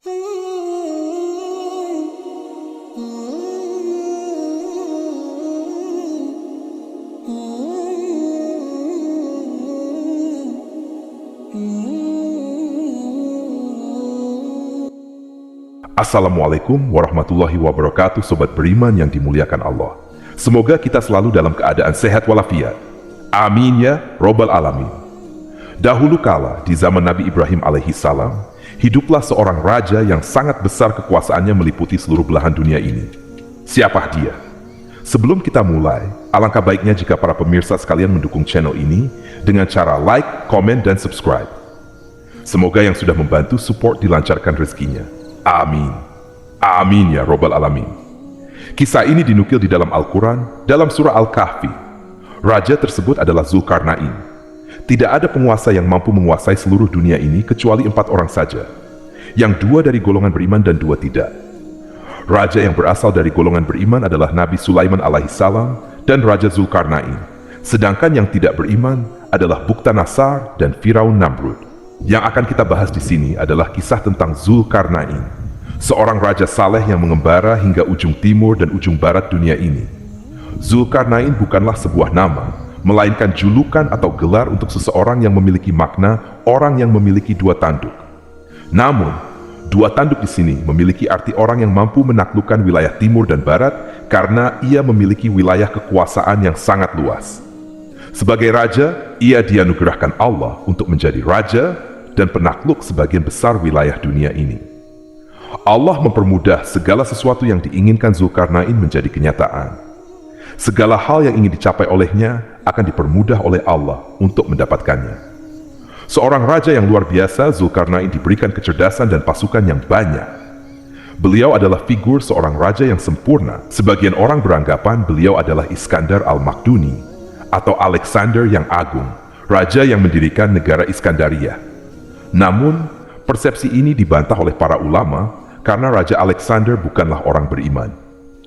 Assalamualaikum warahmatullahi wabarakatuh, sobat beriman yang dimuliakan Allah. Semoga kita selalu dalam keadaan sehat walafiat. Amin ya Robbal Alamin. Dahulu kala, di zaman Nabi Ibrahim alaihissalam, hiduplah seorang raja yang sangat besar kekuasaannya meliputi seluruh belahan dunia ini. Siapa dia? Sebelum kita mulai, alangkah baiknya jika para pemirsa sekalian mendukung channel ini dengan cara like, komen, dan subscribe. Semoga yang sudah membantu support dilancarkan rezekinya. Amin. Amin ya Robbal Alamin. Kisah ini dinukil di dalam Al-Quran, dalam surah Al-Kahfi. Raja tersebut adalah Zulkarnain. Tidak ada penguasa yang mampu menguasai seluruh dunia ini kecuali 4 orang saja, yang 2 dari golongan beriman dan 2 tidak. Raja yang berasal dari golongan beriman adalah Nabi Sulaiman alaihissalam dan Raja Zulkarnain. Sedangkan yang tidak beriman adalah Bukhtanasar dan Firaun Namrud. Yang akan kita bahas di sini adalah kisah tentang Zulkarnain, seorang raja saleh yang mengembara hingga ujung timur dan ujung barat dunia ini. Zulkarnain bukanlah sebuah nama, melainkan julukan atau gelar untuk seseorang yang memiliki makna orang yang memiliki 2 tanduk. Namun, 2 tanduk di sini memiliki arti orang yang mampu menaklukkan wilayah timur dan barat karena ia memiliki wilayah kekuasaan yang sangat luas. Sebagai raja, ia dianugerahkan Allah untuk menjadi raja dan penakluk sebagian besar wilayah dunia ini. Allah mempermudah segala sesuatu yang diinginkan Zulkarnain menjadi kenyataan. Segala hal yang ingin dicapai olehnya akan dipermudah oleh Allah untuk mendapatkannya. Seorang raja yang luar biasa, Zulkarnain diberikan kecerdasan dan pasukan yang banyak. Beliau adalah figur seorang raja yang sempurna. Sebagian orang beranggapan beliau adalah Iskandar al-Makduni atau Alexander yang Agung, raja yang mendirikan negara Iskandaria. Namun, persepsi ini dibantah oleh para ulama karena Raja Alexander bukanlah orang beriman.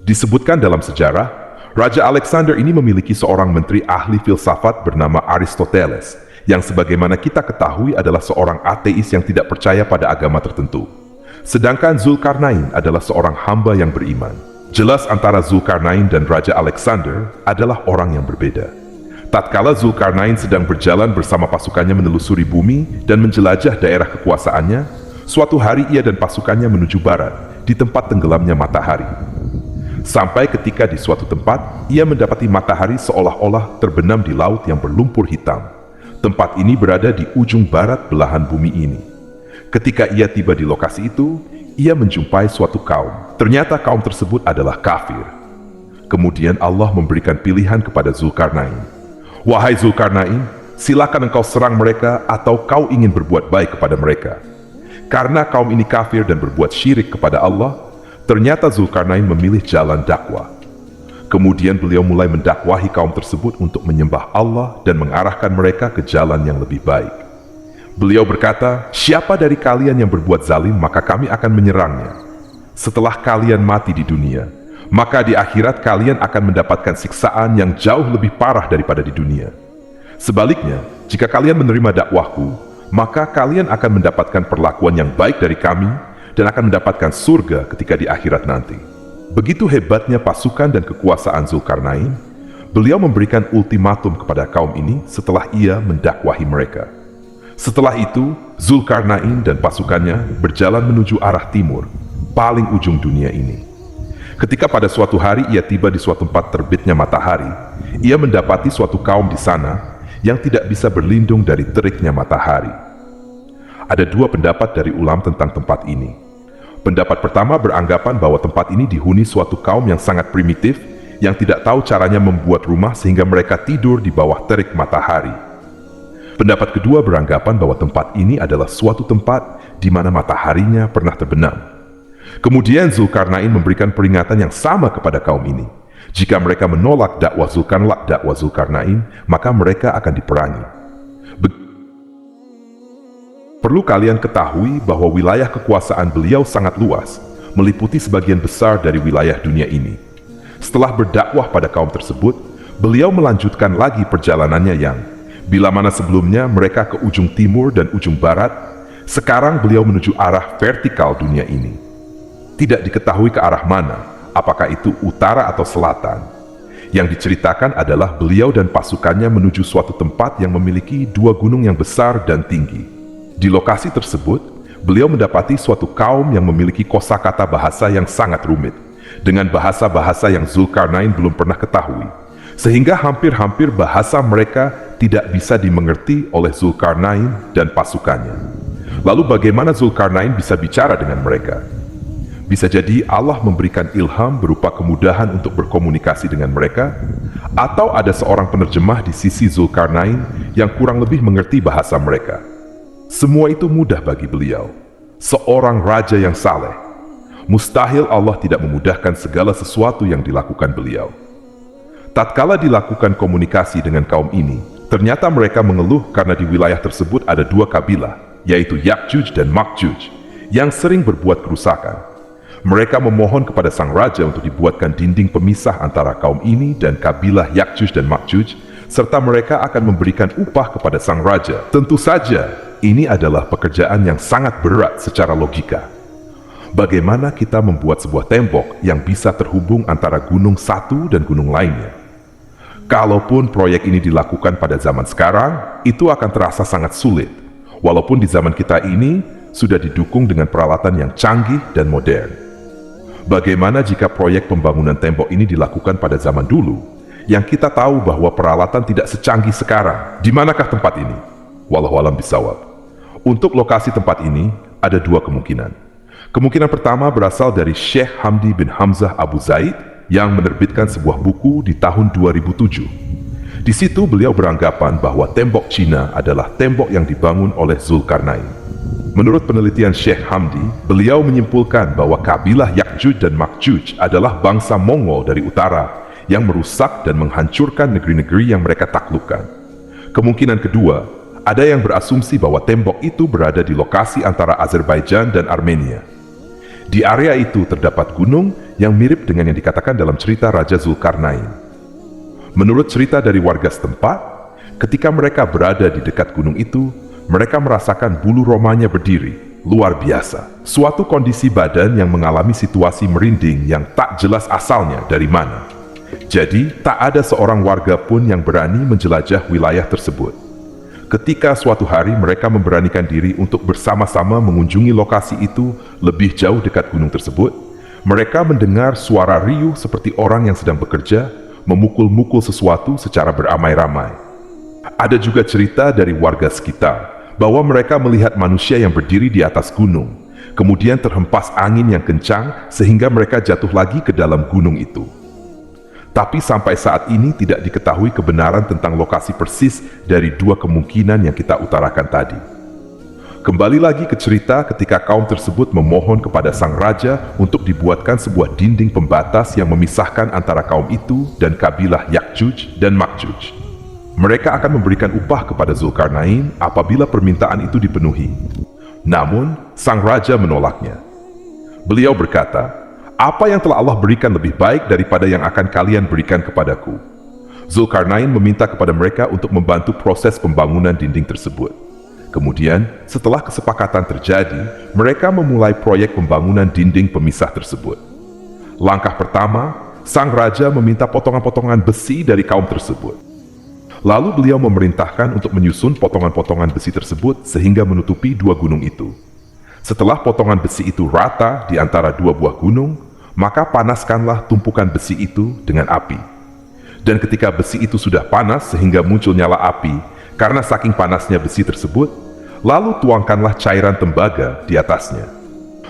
Disebutkan dalam sejarah, Raja Alexander ini memiliki seorang menteri ahli filsafat bernama Aristoteles, yang sebagaimana kita ketahui adalah seorang ateis yang tidak percaya pada agama tertentu. Sedangkan Zulkarnain adalah seorang hamba yang beriman. Jelas antara Zulkarnain dan Raja Alexander adalah orang yang berbeda. Tatkala Zulkarnain sedang berjalan bersama pasukannya menelusuri bumi dan menjelajah daerah kekuasaannya, suatu hari ia dan pasukannya menuju barat, di tempat tenggelamnya matahari. Sampai ketika di suatu tempat, ia mendapati matahari seolah-olah terbenam di laut yang berlumpur hitam. Tempat ini berada di ujung barat belahan bumi ini. Ketika ia tiba di lokasi itu, ia menjumpai suatu kaum. Ternyata kaum tersebut adalah kafir. Kemudian Allah memberikan pilihan kepada Zulkarnain. Wahai Zulkarnain, silakan engkau serang mereka atau kau ingin berbuat baik kepada mereka. Karena kaum ini kafir dan berbuat syirik kepada Allah, ternyata Zulkarnain memilih jalan dakwah. Kemudian beliau mulai mendakwahi kaum tersebut untuk menyembah Allah dan mengarahkan mereka ke jalan yang lebih baik. Beliau berkata, siapa dari kalian yang berbuat zalim maka kami akan menyerangnya. Setelah kalian mati di dunia, maka di akhirat kalian akan mendapatkan siksaan yang jauh lebih parah daripada di dunia. Sebaliknya, jika kalian menerima dakwahku, maka kalian akan mendapatkan perlakuan yang baik dari kami dan akan mendapatkan surga ketika di akhirat nanti. Begitu hebatnya pasukan dan kekuasaan Zulkarnain, beliau memberikan ultimatum kepada kaum ini setelah ia mendakwahi mereka. Setelah itu, Zulkarnain dan pasukannya berjalan menuju arah timur, paling ujung dunia ini. Ketika pada suatu hari ia tiba di suatu tempat terbitnya matahari, ia mendapati suatu kaum di sana yang tidak bisa berlindung dari teriknya matahari. Ada 2 pendapat dari ulama tentang tempat ini. Pendapat pertama beranggapan bahwa tempat ini dihuni suatu kaum yang sangat primitif, yang tidak tahu caranya membuat rumah sehingga mereka tidur di bawah terik matahari. Pendapat kedua beranggapan bahwa tempat ini adalah suatu tempat di mana mataharinya pernah terbenam. Kemudian Zulkarnain memberikan peringatan yang sama kepada kaum ini. Jika mereka menolak dakwah Zulkarnain, maka mereka akan diperangi. Perlu kalian ketahui bahwa wilayah kekuasaan beliau sangat luas, meliputi sebagian besar dari wilayah dunia ini. Setelah berdakwah pada kaum tersebut, beliau melanjutkan lagi perjalanannya yang, bila mana sebelumnya mereka ke ujung timur dan ujung barat, Sekarang beliau menuju arah vertikal dunia ini. Tidak diketahui ke arah mana, apakah itu utara atau selatan. Yang diceritakan adalah beliau dan pasukannya menuju suatu tempat yang memiliki dua gunung yang besar dan tinggi. Di lokasi tersebut, beliau mendapati suatu kaum yang memiliki kosakata bahasa yang sangat rumit, dengan bahasa-bahasa yang Zulkarnain belum pernah ketahui, sehingga hampir-hampir bahasa mereka tidak bisa dimengerti oleh Zulkarnain dan pasukannya. Lalu bagaimana Zulkarnain bisa bicara dengan mereka? Bisa jadi Allah memberikan ilham berupa kemudahan untuk berkomunikasi dengan mereka, atau ada seorang penerjemah di sisi Zulkarnain yang kurang lebih mengerti bahasa mereka. Semua itu mudah bagi beliau, seorang raja yang saleh. Mustahil Allah tidak memudahkan segala sesuatu yang dilakukan beliau. Tatkala dilakukan komunikasi dengan kaum ini, ternyata mereka mengeluh karena di wilayah tersebut ada dua kabilah, yaitu Ya'juj dan Ma'juj, yang sering berbuat kerusakan. Mereka memohon kepada sang raja untuk dibuatkan dinding pemisah antara kaum ini dan kabilah Ya'juj dan Ma'juj, serta mereka akan memberikan upah kepada sang raja. Tentu saja, ini adalah pekerjaan yang sangat berat secara logika. Bagaimana kita membuat sebuah tembok yang bisa terhubung antara gunung satu dan gunung lainnya? Kalaupun proyek ini dilakukan pada zaman sekarang, itu akan terasa sangat sulit. Walaupun di zaman kita ini sudah didukung dengan peralatan yang canggih dan modern. Bagaimana jika proyek pembangunan tembok ini dilakukan pada zaman dulu, yang kita tahu bahwa peralatan tidak secanggih sekarang? Di manakah tempat ini? Wallahu a'lam bishawab. Untuk lokasi tempat ini, ada dua kemungkinan. Kemungkinan pertama berasal dari Syekh Hamdi bin Hamzah Abu Zaid yang menerbitkan sebuah buku di tahun 2007. Di situ beliau beranggapan bahwa tembok Cina adalah tembok yang dibangun oleh Zulkarnain. Menurut penelitian Syekh Hamdi, beliau menyimpulkan bahwa kabilah Ya'juj dan Ma'juj adalah bangsa Mongol dari utara yang merusak dan menghancurkan negeri-negeri yang mereka taklukkan. Kemungkinan kedua, ada yang berasumsi bahwa tembok itu berada di lokasi antara Azerbaijan dan Armenia. Di area itu terdapat gunung yang mirip dengan yang dikatakan dalam cerita Raja Zulkarnain. Menurut cerita dari warga setempat, ketika mereka berada di dekat gunung itu, mereka merasakan bulu romanya berdiri, luar biasa. Suatu kondisi badan yang mengalami situasi merinding yang tak jelas asalnya dari mana. Jadi, tak ada seorang warga pun yang berani menjelajah wilayah tersebut. Ketika suatu hari mereka memberanikan diri untuk bersama-sama mengunjungi lokasi itu lebih jauh dekat gunung tersebut, mereka mendengar suara riuh seperti orang yang sedang bekerja, memukul-mukul sesuatu secara beramai-ramai. Ada juga cerita dari warga sekitar, bahwa mereka melihat manusia yang berdiri di atas gunung, kemudian terhempas angin yang kencang sehingga mereka jatuh lagi ke dalam gunung itu. Tapi sampai saat ini tidak diketahui kebenaran tentang lokasi persis dari dua kemungkinan yang kita utarakan tadi. Kembali lagi ke cerita ketika kaum tersebut memohon kepada sang raja untuk dibuatkan sebuah dinding pembatas yang memisahkan antara kaum itu dan kabilah Ya'juj dan Ma'juj. Mereka akan memberikan upah kepada Zulkarnain apabila permintaan itu dipenuhi. Namun, sang raja menolaknya. Beliau berkata, "Apa yang telah Allah berikan lebih baik daripada yang akan kalian berikan kepadaku." Zulkarnain meminta kepada mereka untuk membantu proses pembangunan dinding tersebut. Kemudian, setelah kesepakatan terjadi, mereka memulai proyek pembangunan dinding pemisah tersebut. Langkah pertama, sang raja meminta potongan-potongan besi dari kaum tersebut. Lalu beliau memerintahkan untuk menyusun potongan-potongan besi tersebut sehingga menutupi dua gunung itu. Setelah potongan besi itu rata di antara dua buah gunung, maka panaskanlah tumpukan besi itu dengan api. Dan ketika besi itu sudah panas sehingga muncul nyala api, karena saking panasnya besi tersebut, lalu tuangkanlah cairan tembaga di atasnya.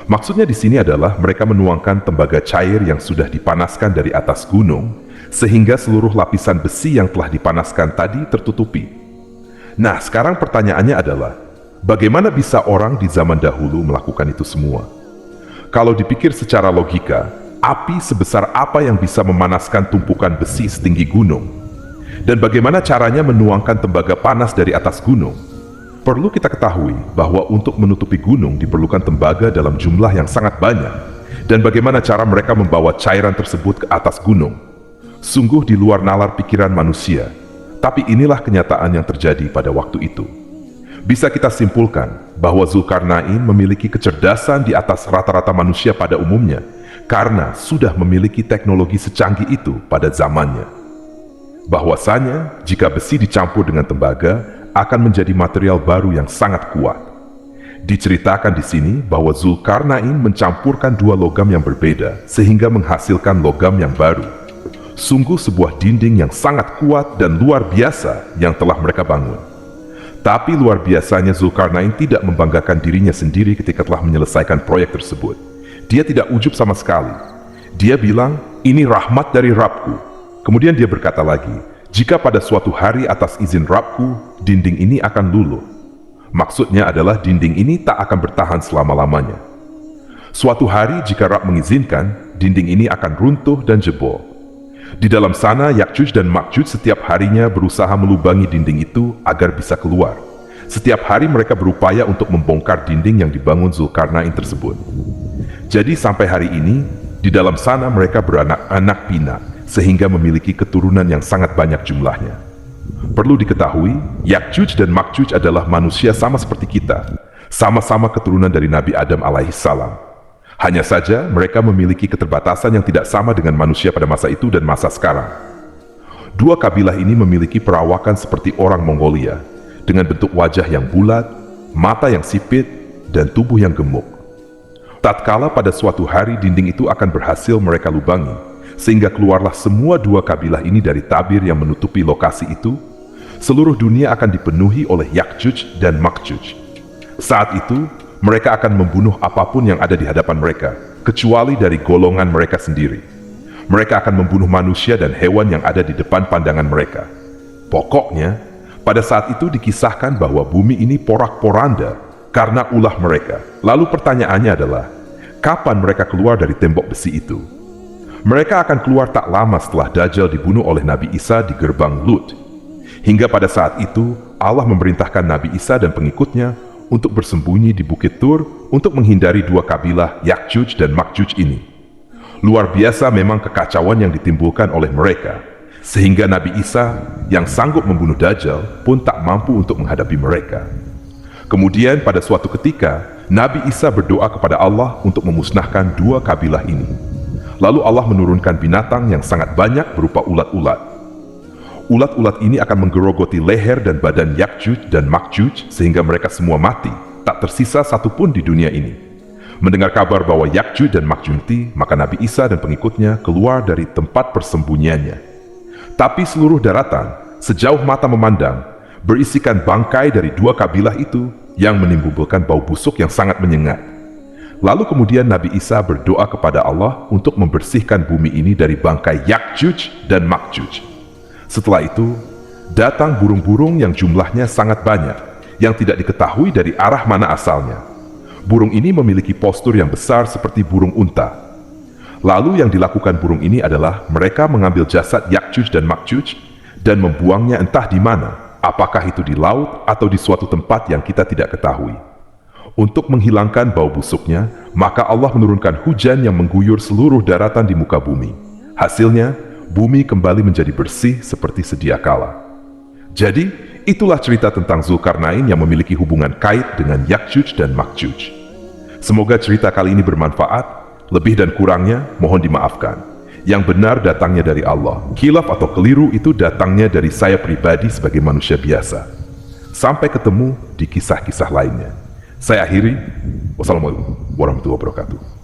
Maksudnya di sini adalah mereka menuangkan tembaga cair yang sudah dipanaskan dari atas gunung, sehingga seluruh lapisan besi yang telah dipanaskan tadi tertutupi. Nah, sekarang pertanyaannya adalah, bagaimana bisa orang di zaman dahulu melakukan itu semua? Kalau dipikir secara logika, api sebesar apa yang bisa memanaskan tumpukan besi setinggi gunung? Dan bagaimana caranya menuangkan tembaga panas dari atas gunung? Perlu kita ketahui bahwa untuk menutupi gunung diperlukan tembaga dalam jumlah yang sangat banyak. Dan bagaimana cara mereka membawa cairan tersebut ke atas gunung? Sungguh di luar nalar pikiran manusia, tapi inilah kenyataan yang terjadi pada waktu itu. Bisa kita simpulkan bahwa Zulkarnain memiliki kecerdasan di atas rata-rata manusia pada umumnya karena sudah memiliki teknologi secanggih itu pada zamannya. Bahwasanya jika besi dicampur dengan tembaga akan menjadi material baru yang sangat kuat. Diceritakan di sini bahwa Zulkarnain mencampurkan dua logam yang berbeda sehingga menghasilkan logam yang baru. Sungguh sebuah dinding yang sangat kuat dan luar biasa yang telah mereka bangun. Tapi luar biasanya Zulkarnain tidak membanggakan dirinya sendiri ketika telah menyelesaikan proyek tersebut. Dia tidak ujub sama sekali. Dia bilang, ini rahmat dari Rabbku. Kemudian dia berkata lagi, jika pada suatu hari atas izin Rabbku, dinding ini akan luluh. Maksudnya adalah dinding ini tak akan bertahan selama-lamanya. Suatu hari jika Rabb mengizinkan, dinding ini akan runtuh dan jebol. Di dalam sana, Ya'juj dan Ma'juj setiap harinya berusaha melubangi dinding itu agar bisa keluar. Setiap hari mereka berupaya untuk membongkar dinding yang dibangun Zulkarnain tersebut. Jadi sampai hari ini, di dalam sana mereka beranak-anak pinak, sehingga memiliki keturunan yang sangat banyak jumlahnya. Perlu diketahui, Ya'juj dan Ma'juj adalah manusia sama seperti kita, sama-sama keturunan dari Nabi Adam alaihissalam. Hanya saja mereka memiliki keterbatasan yang tidak sama dengan manusia pada masa itu dan masa sekarang. Dua kabilah ini memiliki perawakan seperti orang Mongolia, dengan bentuk wajah yang bulat, mata yang sipit, dan tubuh yang gemuk. Tatkala pada suatu hari dinding itu akan berhasil mereka lubangi, sehingga keluarlah semua dua kabilah ini dari tabir yang menutupi lokasi itu, seluruh dunia akan dipenuhi oleh Ya'juj dan Ma'juj. Saat itu, mereka akan membunuh apapun yang ada di hadapan mereka, kecuali dari golongan mereka sendiri. Mereka akan membunuh manusia dan hewan yang ada di depan pandangan mereka. Pokoknya, pada saat itu dikisahkan bahwa bumi ini porak-poranda karena ulah mereka. Lalu pertanyaannya adalah, kapan mereka keluar dari tembok besi itu? Mereka akan keluar tak lama setelah Dajjal dibunuh oleh Nabi Isa di gerbang Lut. Hingga pada saat itu, Allah memerintahkan Nabi Isa dan pengikutnya untuk bersembunyi di Bukit Tur untuk menghindari dua kabilah Ya'juj dan Ma'juj ini. Luar biasa memang kekacauan yang ditimbulkan oleh mereka, sehingga Nabi Isa yang sanggup membunuh Dajjal pun tak mampu untuk menghadapi mereka. Kemudian pada suatu ketika, Nabi Isa berdoa kepada Allah untuk memusnahkan dua kabilah ini. Lalu Allah menurunkan binatang yang sangat banyak berupa ulat-ulat. Ulat-ulat ini akan menggerogoti leher dan badan Ya'juj dan Ma'juj sehingga mereka semua mati, tak tersisa satupun di dunia ini. Mendengar kabar bahwa Ya'juj dan Ma'juj mati, maka Nabi Isa dan pengikutnya keluar dari tempat persembunyiannya. Tapi seluruh daratan, sejauh mata memandang, berisikan bangkai dari dua kabilah itu yang menimbulkan bau busuk yang sangat menyengat. Lalu kemudian Nabi Isa berdoa kepada Allah untuk membersihkan bumi ini dari bangkai Ya'juj dan Ma'juj. Setelah itu, datang burung-burung yang jumlahnya sangat banyak, yang tidak diketahui dari arah mana asalnya. Burung ini memiliki postur yang besar seperti burung unta. Lalu yang dilakukan burung ini adalah mereka mengambil jasad Ya'juj dan Ma'juj dan membuangnya entah di mana, apakah itu di laut atau di suatu tempat yang kita tidak ketahui. Untuk menghilangkan bau busuknya, maka Allah menurunkan hujan yang mengguyur seluruh daratan di muka bumi. Hasilnya, bumi kembali menjadi bersih seperti sedia kala. Jadi, itulah cerita tentang Zulkarnain yang memiliki hubungan kait dengan Ya'juj dan Ma'juj. Semoga cerita kali ini bermanfaat, lebih dan kurangnya mohon dimaafkan. Yang benar datangnya dari Allah, khilaf atau keliru itu datangnya dari saya pribadi sebagai manusia biasa. Sampai ketemu di kisah-kisah lainnya. Saya akhiri, wassalamualaikum warahmatullahi wabarakatuh.